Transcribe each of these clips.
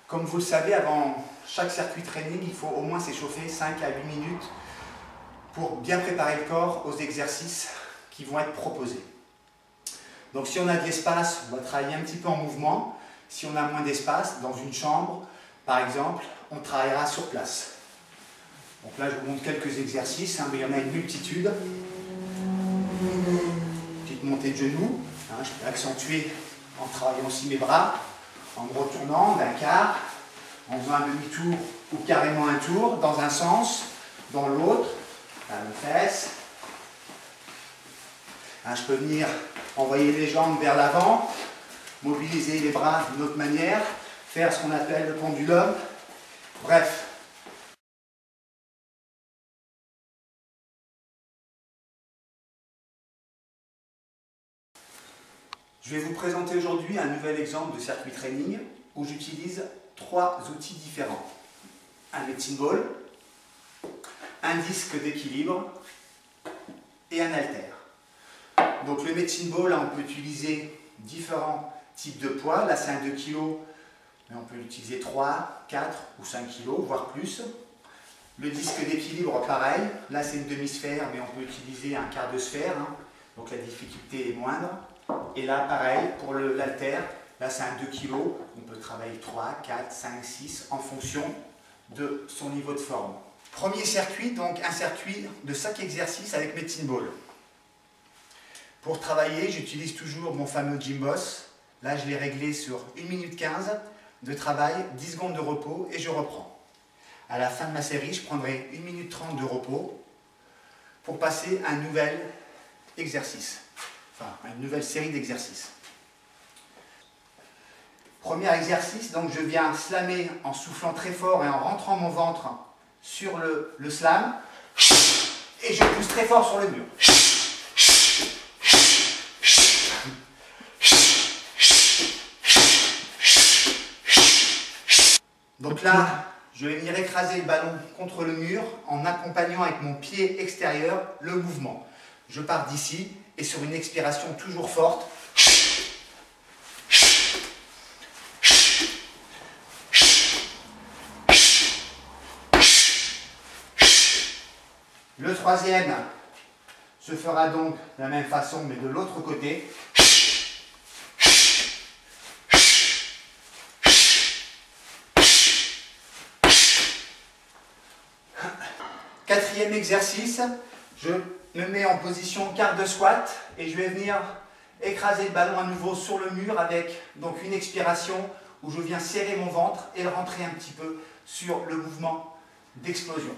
Comme vous le savez, avant chaque circuit training, il faut au moins s'échauffer 5 à 8 minutes pour bien préparer le corps aux exercices qui vont être proposés. Donc si on a de l'espace, on va travailler un petit peu en mouvement. Si on a moins d'espace, dans une chambre, par exemple, on travaillera sur place. Donc là, je vous montre quelques exercices, mais il y en a une multitude. Petite montée de genoux. Je peux accentuer en travaillant aussi mes bras, en me retournant d'un quart, en faisant un demi-tour ou carrément un tour, dans un sens, dans l'autre, à mes fesses. Je peux venir envoyer les jambes vers l'avant, mobiliser les bras d'une autre manière, faire ce qu'on appelle le pendulum. Bref. Je vais vous présenter aujourd'hui un nouvel exemple de circuit training où j'utilise 3 outils différents. Un medicine ball, un disque d'équilibre et un haltère. Donc le medicine ball, on peut utiliser différents types de poids. Là c'est un 2 kg, mais on peut l'utiliser 3, 4 ou 5 kg, voire plus. Le disque d'équilibre, pareil. Là c'est une demi-sphère, mais on peut utiliser un quart de sphère. Donc la difficulté est moindre. Et là pareil, pour l'haltère, là c'est un 2 kg. On peut travailler 3, 4, 5, 6 en fonction de son niveau de forme. Premier circuit, donc un circuit de 5 exercices avec medicine ball. Pour travailler, j'utilise toujours mon fameux Gym Boss. Là, je l'ai réglé sur 1 minute 15 de travail, 10 secondes de repos et je reprends. À la fin de ma série, je prendrai 1 minute 30 de repos pour passer à un nouvel exercice, enfin à une nouvelle série d'exercices. Premier exercice, donc je viens slammer en soufflant très fort et en rentrant mon ventre sur le slam et je pousse très fort sur le mur. Donc là, je vais venir écraser le ballon contre le mur en accompagnant avec mon pied extérieur le mouvement. Je pars d'ici et sur une expiration toujours forte, le troisième se fera donc de la même façon mais de l'autre côté. Quatrième exercice, je me mets en position quart de squat et je vais venir écraser le ballon à nouveau sur le mur avec donc une expiration où je viens serrer mon ventre et le rentrer un petit peu sur le mouvement d'explosion.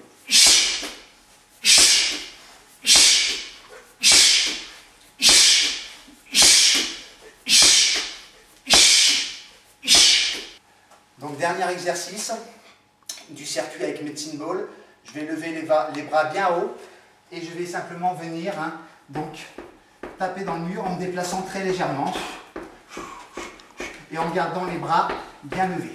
Donc dernier exercice du circuit avec medicine ball. Je vais lever les bras bien haut et je vais simplement venir donc taper dans le mur en me déplaçant très légèrement et en gardant les bras bien levés.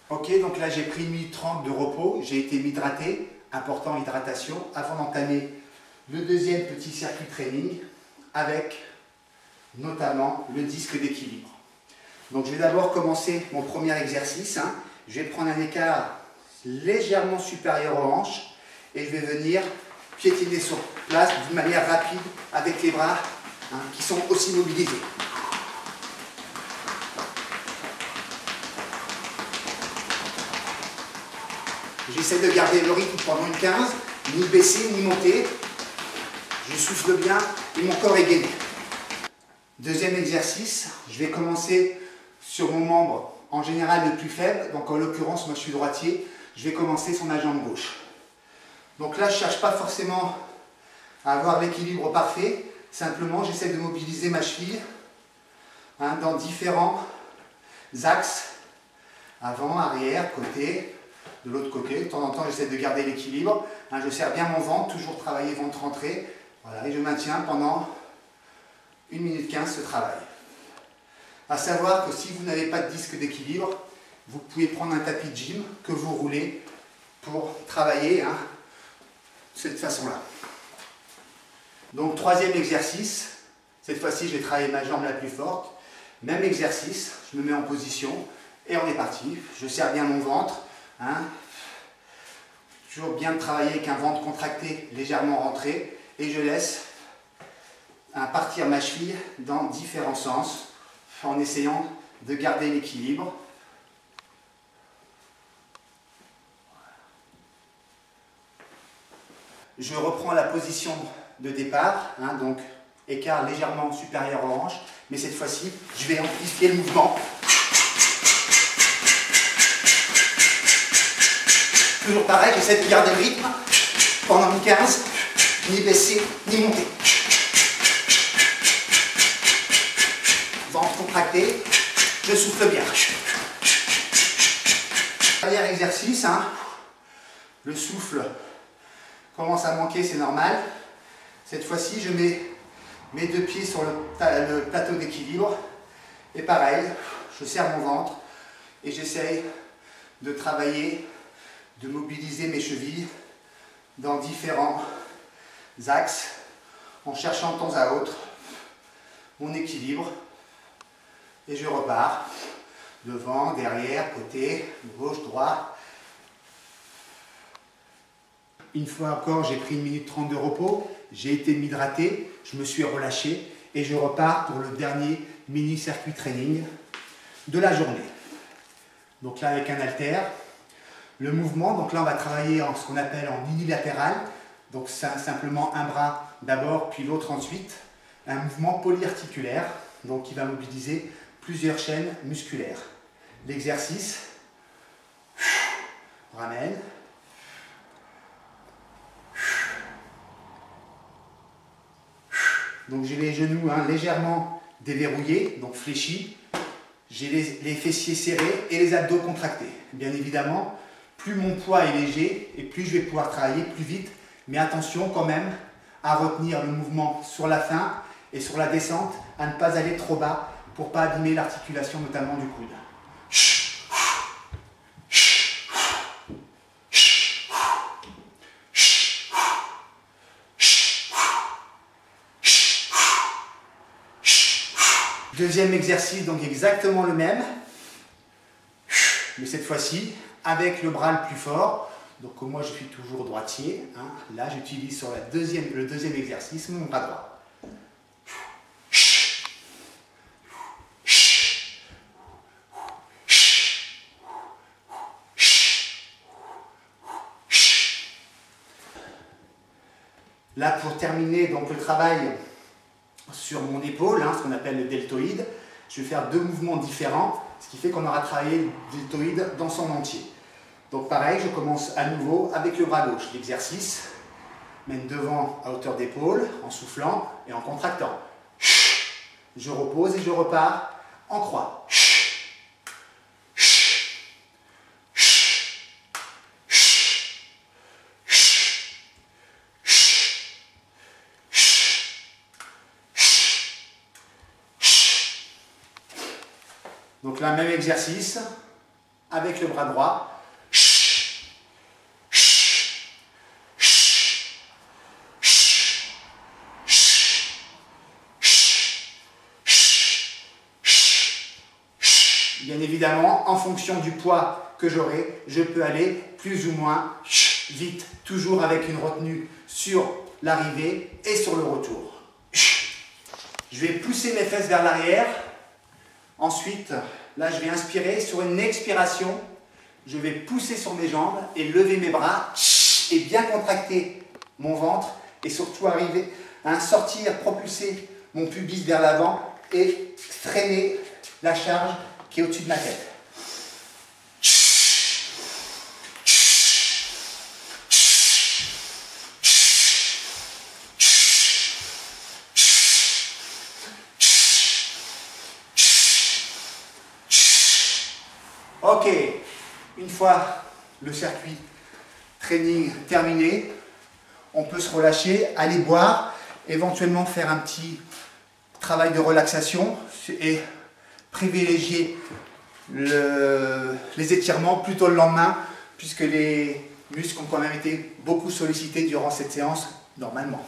Ok, donc là j'ai pris 1 minute 30 de repos, j'ai été m'hydrater, important hydratation, avant d'entamer le deuxième petit circuit training avec notamment le disque d'équilibre. Donc je vais d'abord commencer mon premier exercice. Je vais prendre un écart légèrement supérieur aux hanches et je vais venir piétiner sur place d'une manière rapide avec les bras qui sont aussi mobilisés. J'essaie de garder le rythme pendant une 15, ni baisser ni monter. Je souffle bien et mon corps est gainé. Deuxième exercice, je vais commencer sur mon membre en général le plus faible. Donc en l'occurrence, moi je suis droitier. Je vais commencer sur ma jambe gauche. Donc là, je ne cherche pas forcément à avoir l'équilibre parfait. Simplement, j'essaie de mobiliser ma cheville dans différents axes. Avant, arrière, côté. De l'autre côté, de temps en temps, j'essaie de garder l'équilibre. Je serre bien mon ventre, toujours travailler ventre-entrée. Voilà, et je maintiens pendant 1 minute 15 ce travail. À savoir que si vous n'avez pas de disque d'équilibre, vous pouvez prendre un tapis de gym que vous roulez pour travailler cette façon-là. Donc troisième exercice, cette fois-ci je vais travailler ma jambe la plus forte. Même exercice, je me mets en position et on est parti. Je serre bien mon ventre. Hein. Toujours bien travailler avec un ventre contracté, légèrement rentré. Et je laisse partir ma cheville dans différents sens en essayant de garder l'équilibre. Je reprends la position de départ, hein, donc écart légèrement supérieur aux hanches, mais cette fois-ci, je vais amplifier le mouvement. Toujours pareil, j'essaie de garder le rythme pendant une 15, ni baisser, ni monter. Ventre contracté, je souffle bien. Dernier exercice, hein, le souffle commence à manquer, c'est normal. Cette fois-ci, je mets mes deux pieds sur le plateau d'équilibre. Et pareil, je serre mon ventre et j'essaye de travailler, de mobiliser mes chevilles dans différents axes en cherchant de temps à autre mon équilibre. Et je repars devant, derrière, côté, gauche, droite. Une fois encore, j'ai pris 1 minute 30 de repos, j'ai été m'hydrater, je me suis relâché et je repars pour le dernier mini-circuit training de la journée. Donc là, avec un haltère, le mouvement, donc là on va travailler en ce qu'on appelle en unilatéral, donc simplement un bras d'abord, puis l'autre ensuite, un mouvement polyarticulaire, donc qui va mobiliser plusieurs chaînes musculaires. L'exercice, ramène. Donc j'ai les genoux légèrement déverrouillés, donc fléchis. J'ai les fessiers serrés et les abdos contractés. Bien évidemment, plus mon poids est léger et plus je vais pouvoir travailler plus vite. Mais attention quand même à retenir le mouvement sur la fin et sur la descente, à ne pas aller trop bas pour ne pas abîmer l'articulation notamment du coude. Deuxième exercice, donc exactement le même, mais cette fois-ci avec le bras le plus fort. Donc moi je suis toujours droitier, hein. Là j'utilise sur le deuxième exercice mon bras droit. Là pour terminer donc le travail sur mon épaule, ce qu'on appelle le deltoïde, je vais faire 2 mouvements différents, ce qui fait qu'on aura travaillé le deltoïde dans son entier. Donc pareil, je commence à nouveau avec le bras gauche. L'exercice mène devant à hauteur d'épaule, en soufflant et en contractant. Je repose et je repars en croix. Donc là, même exercice avec le bras droit. Bien évidemment, en fonction du poids que j'aurai, je peux aller plus ou moins vite, toujours avec une retenue sur l'arrivée et sur le retour. Je vais pousser mes fesses vers l'arrière. Ensuite, là, je vais inspirer. Sur une expiration, je vais pousser sur mes jambes et lever mes bras et bien contracter mon ventre et surtout arriver à sortir, propulser mon pubis vers l'avant et freiner la charge qui est au-dessus de ma tête. Ok, une fois le circuit training terminé, on peut se relâcher, aller boire, éventuellement faire un petit travail de relaxation et privilégier les étirements plutôt le lendemain, puisque les muscles ont quand même été beaucoup sollicités durant cette séance, normalement.